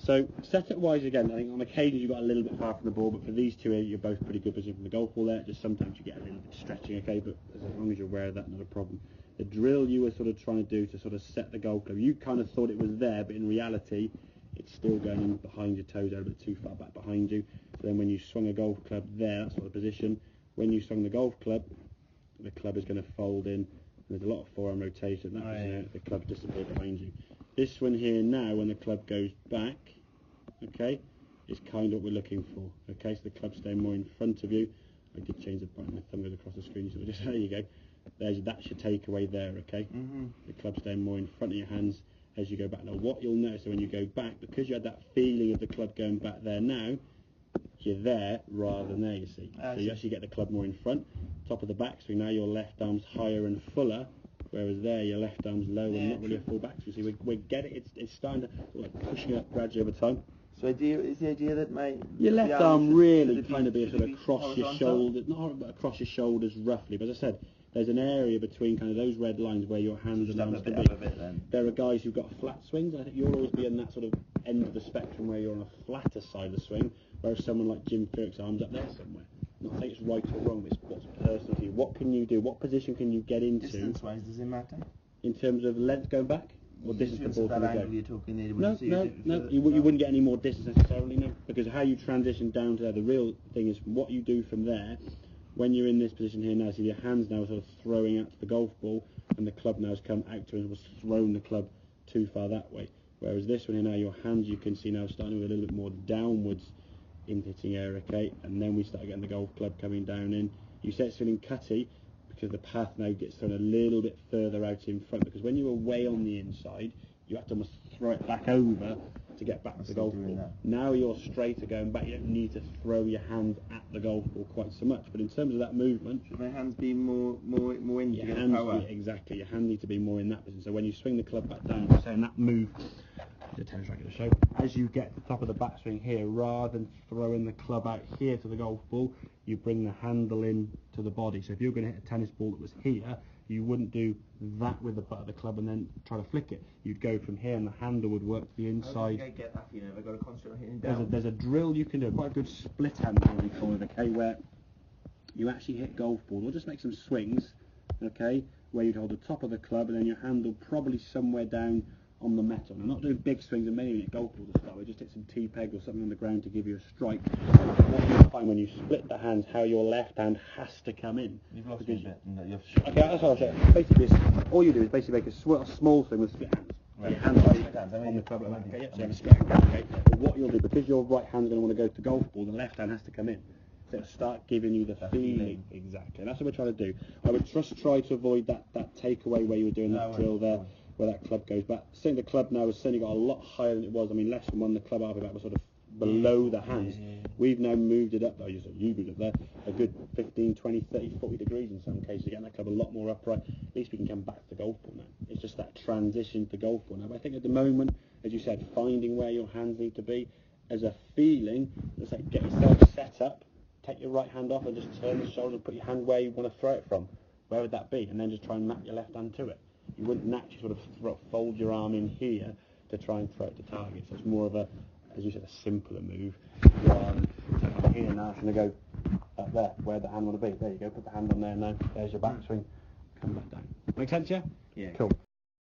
So setup wise, again, I think on occasions you've got a little bit far from the ball, but for these two here, you're both pretty good position from the golf ball there. Just sometimes you get a little bit stretching, okay, but as long as you're aware of that, not a problem. The drill you were sort of trying to do to sort of set the golf club, you kind of thought it was there, but in reality, it's still going in behind your toes, a little bit too far back behind you. So then when you swung a golf club there, that sort of position, when you swung the golf club, the club is going to fold in. There's a lot of forearm rotation. That was, the club disappeared behind you. This one here now, when the club goes back, okay, is kind of what we're looking for. Okay, so the club's staying more in front of you. I did change the button. My thumb goes across the screen. So just there you go. That's your takeaway there. Okay, the club's staying more in front of your hands as you go back. Now, what you'll notice when you go back, because you had that feeling of the club going back there now, you're there rather than there. You see, so you actually get the club more in front. Top of the backswing now, your left arm's higher and fuller, whereas there your left arm's low and not really a full backswing. So we get it. It's starting to sort of pushing up gradually over time. So is the idea that your left arm really kind of be a sort of across your shoulders, not across your shoulders roughly, but as I said, there's an area between kind of those red lines where your hands and arms can be. There are guys who've got flat swings. I think you'll always be on that sort of end of the spectrum where you're on a flatter side of the swing, whereas someone like Jim Firk's arms up there somewhere. Not saying it's right or wrong, but it's what's personal to you. What can you do? What position can you get into? Distance-wise, does it matter? In terms of length going back? Or distance the ball can go? You're talking there, no. You wouldn't get any more distance necessarily, no. Because how you transition down to there, the real thing is what you do from there. When you're in this position here now, see your hands now sort of throwing out to the golf ball, and the club now has come out to and was thrown the club too far that way. Whereas this one here now, your hands you can see now starting with a little bit more downwards in hitting area, okay, and then we start getting the golf club coming down in. You say it's feeling cutty because the path now gets thrown a little bit further out in front, because when you were way on the inside, you have to almost throw it back over to get back to the golf ball. Now you're straighter going back, you don't need to throw your hand at the golf ball quite so much. But in terms of that movement, should my hands be more in your to hands, power? Exactly, your hand needs to be more in that position. So when you swing the club back down, so in that move, the tennis racket to show, as you get to the top of the backswing here, rather than throwing the club out here to the golf ball, you bring the handle in to the body. So if you're going to hit a tennis ball that was here, you wouldn't do that with the butt of the club and then try to flick it. You'd go from here and the handle would work to the inside. How do I get that? I've got to concentrate on hitting down. There's a drill you can do, quite a good split hand drill we call it, okay, where you actually hit golf balls, or just make some swings, okay, where you'd hold the top of the club and then your handle probably somewhere down on the metal. I'm not doing big swings and mainly hit golf balls to start with, just hit some T-peg or something on the ground to give you a strike. What you'll find when you split the hands, how your left hand has to come in. You've lost me a bit. Okay, that's what I'll say. Basically, all you do is basically make a small swing with split hands. Right. Your hands on the club like that. Okay, so you have a split hand, okay. But what you'll do, because your right hand's going to want to go to the golf ball, the left hand has to come in. So it'll start giving you the feeling. Exactly. And that's what we're trying to do. I would just try to avoid that takeaway where you were doing that drill there, where that club goes back. Seeing the club now has certainly got a lot higher than it was. I mean, less than one, the club after that was sort of below the hands. We've now moved it up, you moved it up there, a good 15, 20, 30, 40 degrees in some cases, getting that club a lot more upright. At least we can come back to the golf ball now. It's just that transition to the golf ball now. But I think at the moment, as you said, finding where your hands need to be, as a feeling, let's say get yourself set up, take your right hand off and just turn the shoulder and put your hand where you want to throw it from. Where would that be? And then just try and map your left hand to it. You wouldn't naturally sort of fold your arm in here to try and throw it to target. So it's more of a, as you said, a simpler move. Here now, it's going to go up there, where the hand want to be. There you go, put the hand on there now. There's your backswing. Come back down. Make sense, yeah? Yeah. Cool.